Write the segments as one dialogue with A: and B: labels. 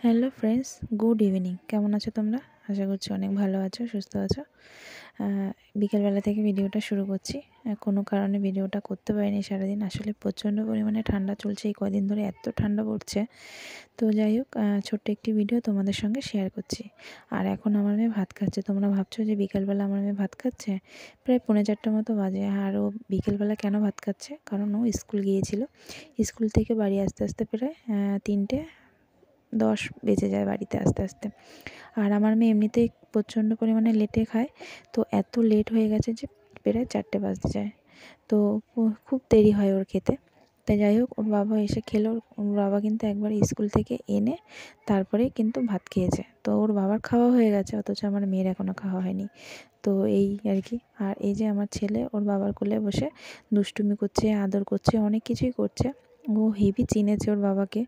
A: Hello friends, good evening. কেমন আছো তোমরা? আশা করছি অনেক ভালো আছো, সুস্থ আছো। বিকেলবেলা থেকে ভিডিওটা শুরু করছি। কোনো কারণে ভিডিওটা করতে পারিনি সারাদিন। আসলে প্রচণ্ড পরিমাণে ঠান্ডা চলছে, এই কদিন ধরে এত ঠান্ডা পড়ছে। তো যাই হোক, ছোট্ট একটি ভিডিও তোমাদের সঙ্গে শেয়ার করছি। আর এখন আমার মেয়ে ভাত খাচ্ছে। তোমরা ভাবছো যে বিকেলবেলা আমার মেয়ে ভাত খাচ্ছে? প্রায় 3:45 মতো বাজে। আর ও বিকেলবেলা কেন ভাত খাচ্ছে? কারণ ও স্কুল গিয়েছিল। স্কুল থেকে বাড়ি আসতে আসতে প্রায় 3:10 বেজে যায় বাড়িতে আসতে আসতে। আর আমার মেয়ে এমনিতেই প্রচণ্ড পরিমাণে লেটে খায়। তো এত লেট হয়ে গেছে যে প্রায় 4টে বাজতে যায়। তো খুব দেরি হয় ওর খেতে। তাই যাই হোক, ওর বাবা এসে খেলো। ওর বাবা কিন্তু একবার স্কুল থেকে এনে তারপরেই কিন্তু ভাত খেয়েছে। তো ওর বাবার খাওয়া হয়ে গেছে, অথচ আমার মেয়ের এখনও খাওয়া হয়নি। তো এই আর কি। আর এই যে আমার ছেলে ওর বাবার কোলে বসে দুষ্টুমি করছে, আদর করছে, অনেক কিছুই করছে। ও হেবি চিনেছে ওর বাবাকে।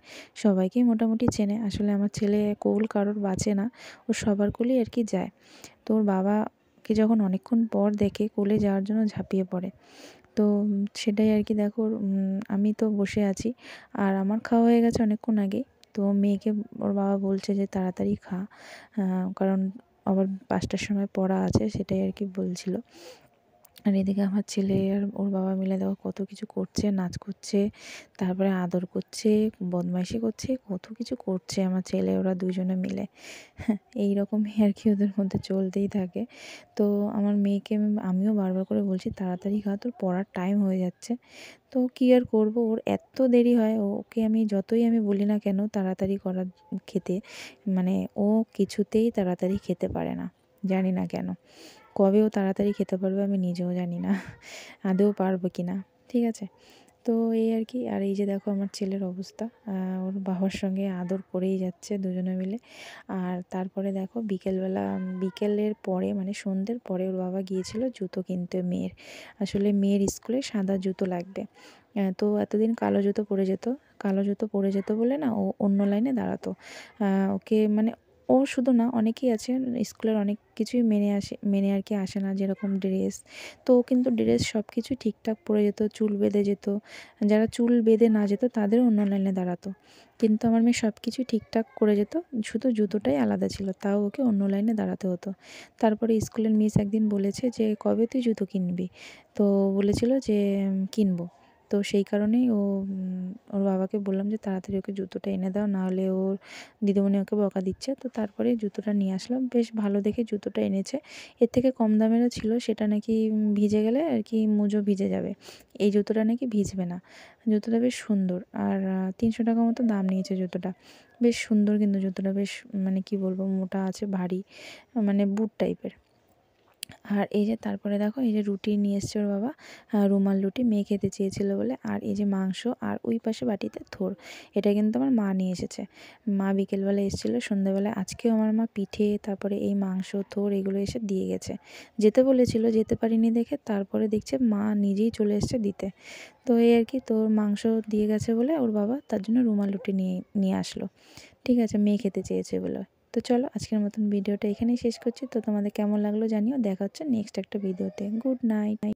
A: সবাইকেই মোটামুটি চেনে। আসলে আমার ছেলে কোল কারোর বাঁচে না, ও সবার কোলেই আর কি যায়। তো ওর বাবাকে যখন অনেকক্ষণ পর দেখে, কোলে যাওয়ার জন্য ঝাঁপিয়ে পড়ে। তো সেটাই আর কি। দেখো, আমি তো বসে আছি আর আমার খাওয়া হয়ে গেছে অনেকক্ষণ আগেই। তো মেয়েকে ওর বাবা বলছে যে তাড়াতাড়ি খা, কারণ আবার 5টার সময় পড়া আছে, সেটাই আর কি বলছিল। আর এদিকে আমার ছেলে আর ওর বাবা মিলে দেখো কত কিছু করছে, নাচ করছে, তারপরে আদর করছে, বদমাইশি করছে, কত কিছু করছে আমার ছেলে ওরা দুজনে মিলে। এই রকমই আর কি ওদের মধ্যে চলতেই থাকে। তো আমার মেয়েকে আমিও বারবার করে বলছি তাড়াতাড়ি খা, তোর পড়ার টাইম হয়ে যাচ্ছে। তো কী আর করবো, ওর এত দেরি হয়। ওকে আমি যতই বলি না কেন তাড়াতাড়ি করার খেতে, মানে ও কিছুতেই তাড়াতাড়ি খেতে পারে না। জানি না কেন। কবে ও তাড়াতাড়ি খেতে পারবে আমি নিজেও জানি না, আদৌ পারবো কি না। ঠিক আছে। তো এই আর কি। আর এই যে দেখো আমার ছেলের অবস্থা, ওর বাবার সঙ্গে আদর করেই যাচ্ছে দুজনে মিলে। আর তারপরে দেখো বিকেলের পরে মানে সন্ধ্যের পরে ওর বাবা গিয়েছিল জুতো কিনতে মেয়ের। আসলে মেয়ের স্কুলে সাদা জুতো লাগবে। তো এতদিন কালো জুতো পরে যেত বলে না ও অন্য লাইনে দাঁড়াতো। ওকে মানে ও শুধু না, অনেকেই আছে স্কুলের অনেক কিছুই মেনে আর কি আসে না, যেরকম ড্রেস। তো ও কিন্তু ড্রেস সব কিছু ঠিকঠাক পরে যেত, চুল বেঁধে যেত। যারা চুল বেঁধে না যেত তাদেরও অন্য লাইনে দাঁড়াতো। কিন্তু আমার মেয়ে সব কিছুই ঠিকঠাক করে যেত, শুধু জুতোটাই আলাদা ছিল, তাও ওকে অন্য লাইনে দাঁড়াতে হতো। তারপরে স্কুলের মিস একদিন বলেছে যে কবে তুই জুতো কিনবি? তো বলেছিল যে কিনবো। তো সেই কারণেই ওর বাবাকে বললাম যে তাড়াতাড়ি ওকে জুতোটা এনে দাও, নাহলে ওর দিদিমণি ওকে বকা দিচ্ছে। তো তারপরে জুতোটা নিয়ে আসলাম, বেশ ভালো দেখে জুতোটা এনেছে। এর থেকে কম দামেরও ছিল, সেটা নাকি ভিজে গেলে আর কি মোজো ভিজে যাবে। এই জুতোটা নাকি ভিজবে না। জুতোটা বেশ সুন্দর। আর 300 টাকা মতো দাম নিয়েছে জুতোটা। বেশ সুন্দর, কিন্তু জুতোটা বেশ মানে কি বলবো, মোটা আছে, ভারী, মানে বুট টাইপের। আর এই যে তারপরে দেখো, এই যে রুটি নিয়ে এসছে ওর বাবা, রুমাল রুটি, মেয়ে খেতে চেয়েছিল বলে। আর এই যে মাংস, আর ওই পাশে বাটিতে থোড়। এটা কিন্তু আমার মা নিয়ে এসেছে। মা বিকেলবেলা এসেছিলো, সন্ধ্যাবেলায় আজকেও আমার মা পিঠে, তারপরে এই মাংস, থোড় এগুলো এসে দিয়ে গেছে। যেতে বলেছিল, যেতে পারিনি দেখে তারপরে দেখছে মা নিজেই চলে এসছে দিতে। তো এই আর কি। তো মাংস দিয়ে গেছে বলে ওর বাবা তার জন্য রুমাল রুটি নিয়ে নিয়ে আসলো। ঠিক আছে, মেয়ে খেতে চেয়েছে বলে। তো চলো, আজকের মতন ভিডিওটা এখানেই শেষ করছি। তো তোমাদের কেমন লাগলো জানিও। দেখা হচ্ছে নেক্সট একটা ভিডিওতে। Good night.